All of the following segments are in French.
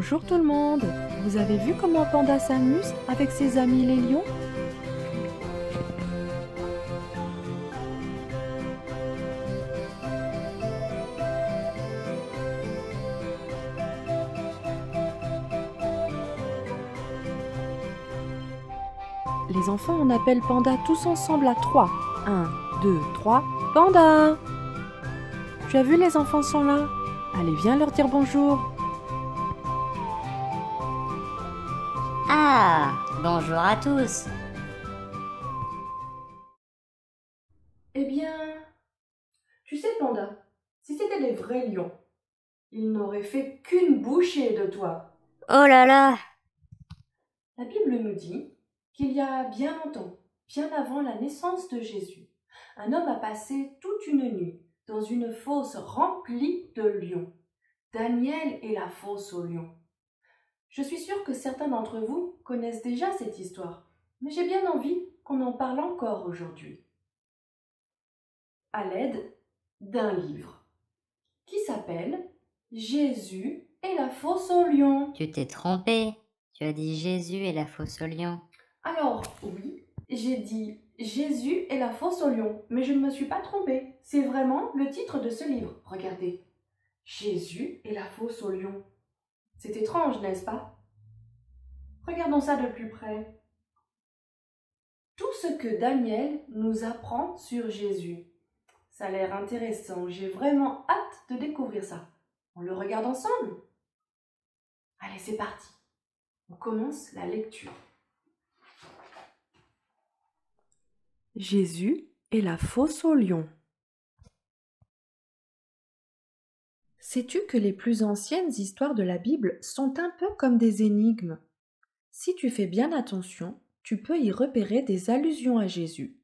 Bonjour tout le monde. Vous avez vu comment Panda s'amuse avec ses amis les lions? Les enfants, on appelle Panda tous ensemble à 3. 1, 2, 3. Panda! Tu as vu, les enfants sont là. Allez, viens leur dire bonjour. Ah, bonjour à tous. Eh bien, tu sais Panda, si c'était des vrais lions, ils n'auraient fait qu'une bouchée de toi. Oh là là, La Bible nous dit qu'il y a bien longtemps, bien avant la naissance de Jésus, un homme a passé toute une nuit dans une fosse remplie de lions. Daniel et la fosse aux lions. Je suis sûre que certains d'entre vous connaissent déjà cette histoire, mais j'ai bien envie qu'on en parle encore aujourd'hui, à l'aide d'un livre qui s'appelle Jésus et la fosse aux lions. tu t'es trompé. Tu as dit Jésus et la fosse au lion. Alors, oui, j'ai dit Jésus et la fosse aux lions, mais je ne me suis pas trompée. C'est vraiment le titre de ce livre. Regardez. Jésus et la fosse aux lions. C'est étrange, n'est-ce pas? Regardons ça de plus près. Tout ce que Daniel nous apprend sur Jésus. Ça a l'air intéressant. J'ai vraiment hâte de découvrir ça. On le regarde ensemble? Allez, c'est parti. On commence la lecture. Jésus et la fosse aux lions. Sais-tu que les plus anciennes histoires de la Bible sont un peu comme des énigmes? Si tu fais bien attention, tu peux y repérer des allusions à Jésus.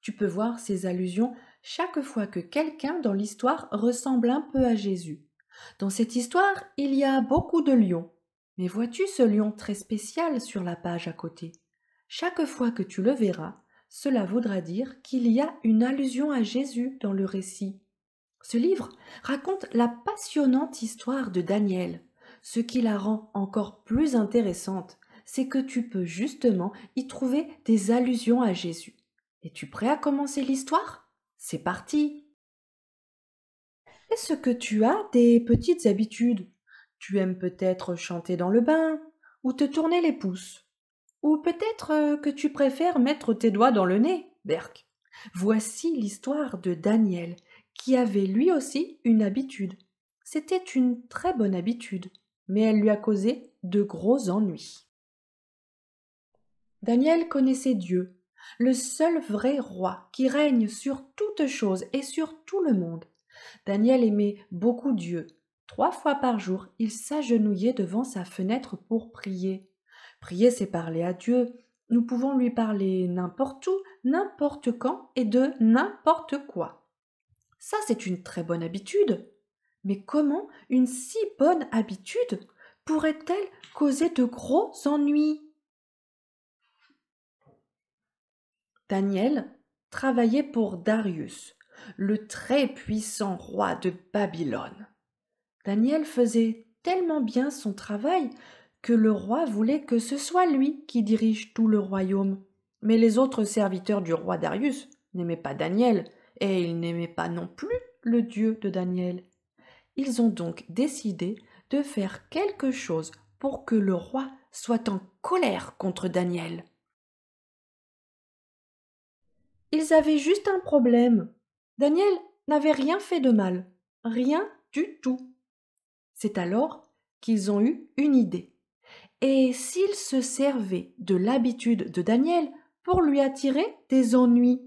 Tu peux voir ces allusions chaque fois que quelqu'un dans l'histoire ressemble un peu à Jésus. Dans cette histoire, il y a beaucoup de lions. Mais vois-tu ce lion très spécial sur la page à côté? Chaque fois que tu le verras, cela voudra dire qu'il y a une allusion à Jésus dans le récit. Ce livre raconte la passionnante histoire de Daniel. Ce qui la rend encore plus intéressante, c'est que tu peux justement y trouver des allusions à Jésus. Es-tu prêt à commencer l'histoire? C'est parti! Est-ce que tu as des petites habitudes? Tu aimes peut-être chanter dans le bain, ou te tourner les pouces, ou peut-être que tu préfères mettre tes doigts dans le nez, Berk. Voici l'histoire de Daniel, qui avait lui aussi une habitude. C'était une très bonne habitude, mais elle lui a causé de gros ennuis. Daniel connaissait Dieu, le seul vrai roi qui règne sur toutes choses et sur tout le monde. Daniel aimait beaucoup Dieu. 3 fois par jour, il s'agenouillait devant sa fenêtre pour prier. Prier, c'est parler à Dieu. Nous pouvons lui parler n'importe où, n'importe quand et de n'importe quoi. Ça, c'est une très bonne habitude. Mais comment une si bonne habitude pourrait-elle causer de gros ennuis? Daniel travaillait pour Darius, le très puissant roi de Babylone. Daniel faisait tellement bien son travail que le roi voulait que ce soit lui qui dirige tout le royaume. Mais les autres serviteurs du roi Darius n'aimaient pas Daniel, et ils n'aimaient pas non plus le Dieu de Daniel. Ils ont donc décidé de faire quelque chose pour que le roi soit en colère contre Daniel. Ils avaient juste un problème. Daniel n'avait rien fait de mal, rien du tout. C'est alors qu'ils ont eu une idée. Et s'ils se servaient de l'habitude de Daniel pour lui attirer des ennuis?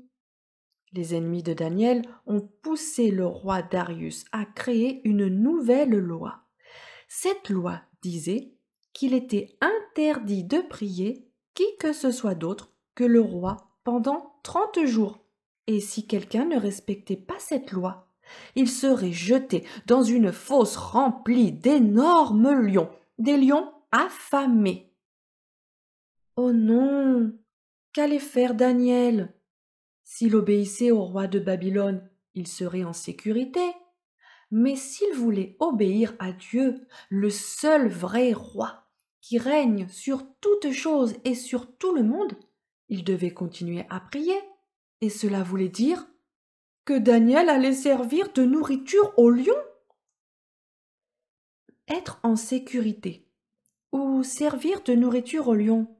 Les ennemis de Daniel ont poussé le roi Darius à créer une nouvelle loi. Cette loi disait qu'il était interdit de prier qui que ce soit d'autre que le roi pendant 30 jours. Et si quelqu'un ne respectait pas cette loi, il serait jeté dans une fosse remplie d'énormes lions, des lions affamés. Oh non! Qu'allait faire Daniel? S'il obéissait au roi de Babylone, il serait en sécurité. Mais s'il voulait obéir à Dieu, le seul vrai roi, qui règne sur toutes choses et sur tout le monde, il devait continuer à prier. Et cela voulait dire que Daniel allait servir de nourriture aux lions. Être en sécurité ou servir de nourriture aux lions.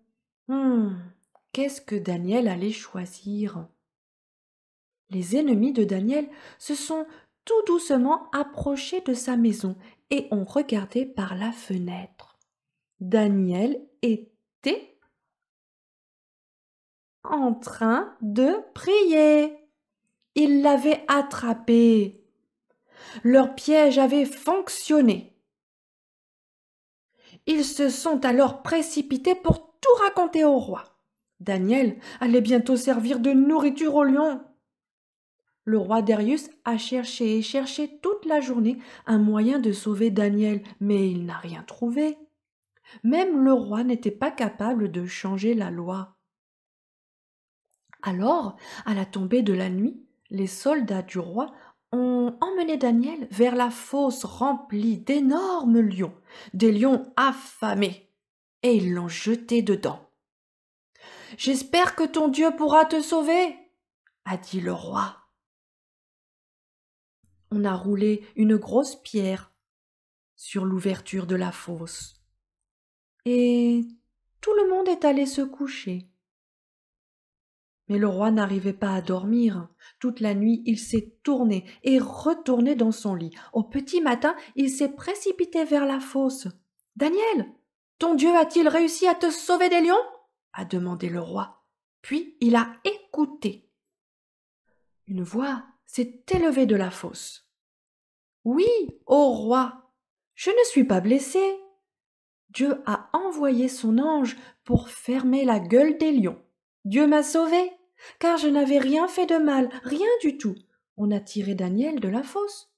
Qu'est-ce que Daniel allait choisir? Les ennemis de Daniel se sont tout doucement approchés de sa maison et ont regardé par la fenêtre. Daniel était en train de prier. Ils l'avaient attrapé. Leur piège avait fonctionné. Ils se sont alors précipités pour tout raconter au roi. Daniel allait bientôt servir de nourriture aux lions. Le roi Darius a cherché et cherché toute la journée un moyen de sauver Daniel, mais il n'a rien trouvé. Même le roi n'était pas capable de changer la loi. Alors, à la tombée de la nuit, les soldats du roi ont emmené Daniel vers la fosse remplie d'énormes lions, des lions affamés, et ils l'ont jeté dedans. « J'espère que ton Dieu pourra te sauver, » a dit le roi. On a roulé une grosse pierre sur l'ouverture de la fosse, et tout le monde est allé se coucher. Mais le roi n'arrivait pas à dormir. Toute la nuit, il s'est tourné et retourné dans son lit. Au petit matin, il s'est précipité vers la fosse. « Daniel, ton Dieu a-t-il réussi à te sauver des lions ?» a demandé le roi. Puis il a écouté. Une voix s'est élevée de la fosse. « Oui, ô roi, je ne suis pas blessé. Dieu a envoyé son ange pour fermer la gueule des lions. Dieu m'a sauvé, car je n'avais rien fait de mal, rien du tout. On a tiré Daniel de la fosse.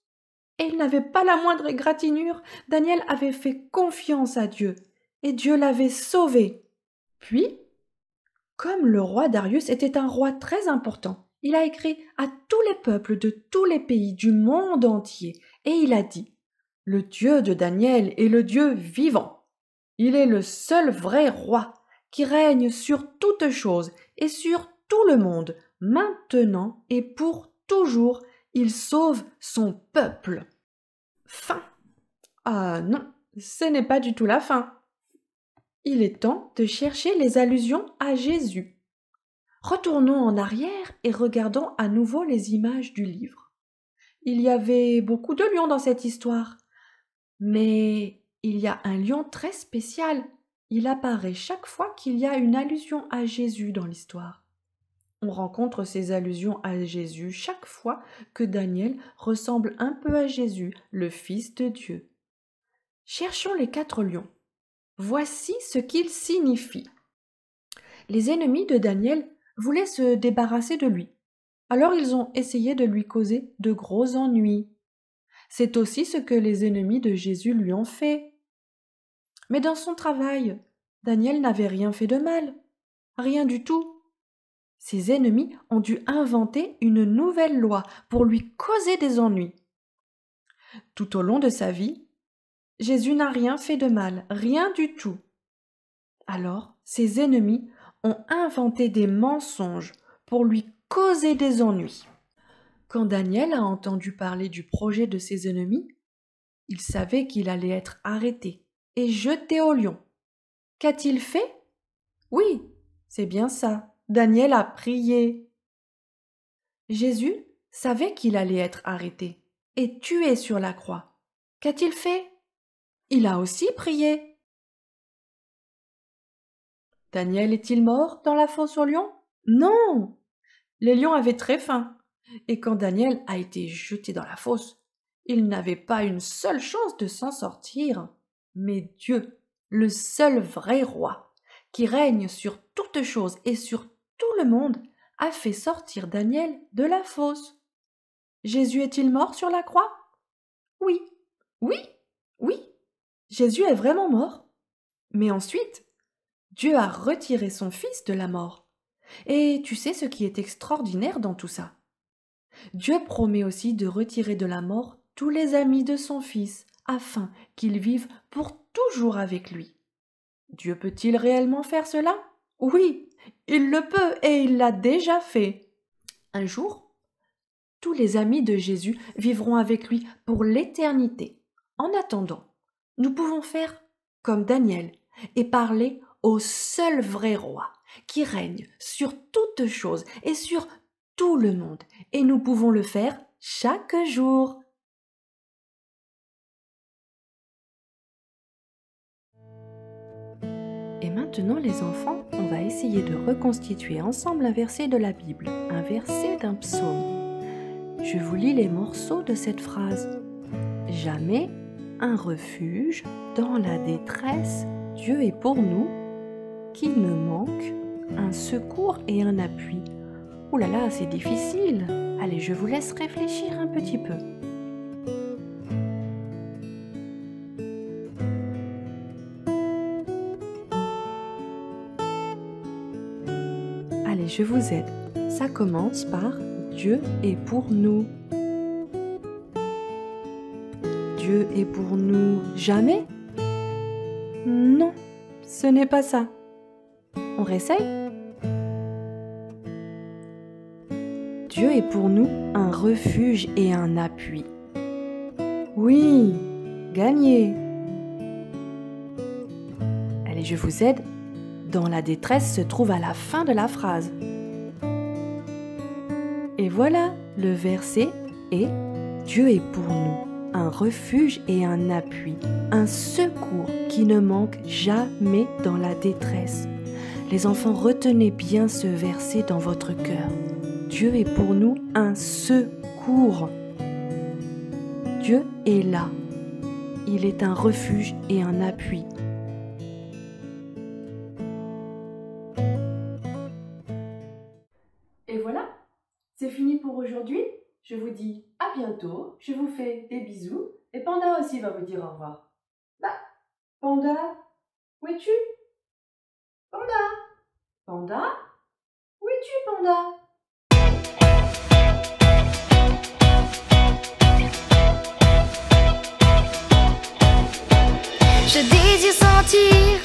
Et il n'avait pas la moindre égratignure. Daniel avait fait confiance à Dieu, et Dieu l'avait sauvé. Puis, comme le roi Darius était un roi très important, il a écrit à tous les peuples de tous les pays du monde entier, et il a dit « Le Dieu de Daniel est le Dieu vivant. Il est le seul vrai roi qui règne sur toutes choses et sur tout le monde, maintenant et pour toujours. Il sauve son peuple. » Fin. Ah non, ce n'est pas du tout la fin. Il est temps de chercher les allusions à Jésus. Retournons en arrière et regardons à nouveau les images du livre. Il y avait beaucoup de lions dans cette histoire, mais il y a un lion très spécial. Il apparaît chaque fois qu'il y a une allusion à Jésus dans l'histoire. On rencontre ces allusions à Jésus chaque fois que Daniel ressemble un peu à Jésus, le Fils de Dieu. Cherchons les 4 lions. Voici ce qu'ils signifient. Les ennemis de Daniel voulaient se débarrasser de lui. Alors ils ont essayé de lui causer de gros ennuis. C'est aussi ce que les ennemis de Jésus lui ont fait. Mais dans son travail, Daniel n'avait rien fait de mal. Rien du tout. Ses ennemis ont dû inventer une nouvelle loi pour lui causer des ennuis. Tout au long de sa vie, Jésus n'a rien fait de mal, rien du tout. Alors, ses ennemis ont inventé des mensonges pour lui causer des ennuis. Quand Daniel a entendu parler du projet de ses ennemis, il savait qu'il allait être arrêté et jeté au lion. Qu'a-t-il fait? Oui, c'est bien ça. Daniel a prié. Jésus savait qu'il allait être arrêté et tué sur la croix. Qu'a-t-il fait? Il a aussi prié. Daniel est-il mort dans la fosse aux lions? Non! Les lions avaient très faim, et quand Daniel a été jeté dans la fosse, il n'avait pas une seule chance de s'en sortir. Mais Dieu, le seul vrai roi, qui règne sur toutes choses et sur tout le monde, a fait sortir Daniel de la fosse. Jésus est-il mort sur la croix? Oui, oui, oui. Jésus est vraiment mort. Mais ensuite, Dieu a retiré son Fils de la mort. Et tu sais ce qui est extraordinaire dans tout ça? Dieu promet aussi de retirer de la mort tous les amis de son Fils, afin qu'ils vivent pour toujours avec lui. Dieu peut-il réellement faire cela? Oui, il le peut et il l'a déjà fait. Un jour, tous les amis de Jésus vivront avec lui pour l'éternité. En attendant, nous pouvons faire comme Daniel et parler au seul vrai roi qui règne sur toutes choses et sur tout le monde. Et nous pouvons le faire chaque jour. Et maintenant les enfants, on va essayer de reconstituer ensemble un verset de la Bible, un verset d'un psaume. Je vous lis les morceaux de cette phrase. Jamais un refuge dans la détresse, Dieu est pour nous, qu'il ne manque un secours et un appui. Ouh là là, c'est difficile. Allez, je vous laisse réfléchir un petit peu. Allez, je vous aide. Ça commence par Dieu est pour nous. Dieu est pour nous jamais? Non, ce n'est pas ça. On réessaye? Dieu est pour nous un refuge et un appui. Oui, gagné. Allez, je vous aide. Dans la détresse se trouve à la fin de la phrase. Et voilà, le verset est Dieu est pour nous un refuge et un appui, un secours qui ne manque jamais dans la détresse. Les enfants, retenez bien ce verset dans votre cœur. Dieu est pour nous un secours. Dieu est là. Il est un refuge et un appui. Et voilà, c'est fini pour aujourd'hui. Je vous dis à bientôt. Je vous fais des bisous. Et Panda aussi va vous dire au revoir. Bah, Panda, où es-tu? Panda, Panda, où es-tu, Panda? Je désire sentir